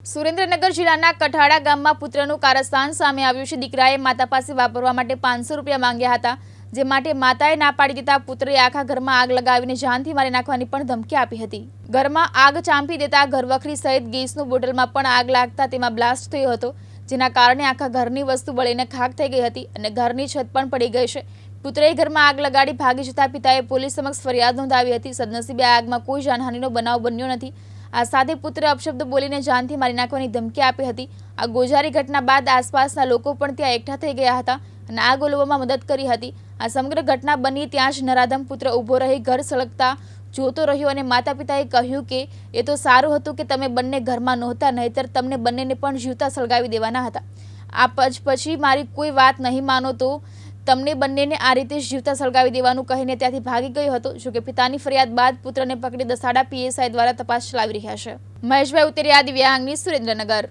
સુરેન્દ્રનગર જિલ્લાના કઠાડા ગામમાં પુત્રનું કારસ્તાન સામે આવ્યું છે। દીકરાએ માતા પાસે વાપરવા માટે 500 રૂપિયા માંગ્યા હતા, જે માટે માતાએ ના પાડી દેતા પુત્રએ આખા ઘરમાં આગ લગાવીને જાનથી મારી નાખવાની પણ ધમકી આપી હતી। ઘરમાં આગ ચાંપી દેતા ઘરવખરી સહિત ગેસનું બોટલમાં પણ આગ લાગતા તેમાં બ્લાસ્ટ થયો હતો, જેના કારણે આખા ઘરની વસ્તુ બળીને ખાખ થઈ ગઈ હતી અને ઘરની છત પણ પડી ગઈ છે। પુત્રએ ઘરમાં આગ લગાડી ભાગી જતા પિતાએ પોલીસ સમક્ષ ફરિયાદ નોંધાવી હતી। સદનસીબે આ આગમાં કોઈ જાનહાનિનો બનાવ બન્યો નથી। આ સાથે પુત્રે અપશબ્દ બોલીને જાનથી મારી નાખવાની ધમકી આપી હતી। આ ગોઝારી ઘટના બાદ આસપાસના લોકો પણ ત્યાં એકઠા થઈ ગયા હતા અને આગ ઓલવવામાં મદદ કરી હતી। આ સમગ્ર ઘટના બની ત્યાં જ નરાધમ પુત્ર ઊભો રહી ઘર સળગતા જોતો રહ્યો અને માતા પિતાએ કહ્યું કે એ તો સારું હતું કે તમે બંને ઘરમાં નહોતા, નહીતર તમને બંનેને પણ જીવતા સળગાવી દેવાના હતા। આ પછી મારી કોઈ વાત નહીં માનો તો તમને બંનેને આ રીતે જીવતા સળગાવી દેવાનું કહીને ત્યાંથી ભાગી ગયો હતો। જોકે પિતાની ફરિયાદ બાદ પુત્રને પકડી દસાડા પીએસઆઈ દ્વારા તપાસ ચલાવી રહ્યા છે। મહેશભાઈ ઉતરિયા, દિવ્યાંગ ન્યૂઝ, સુરેન્દ્રનગર।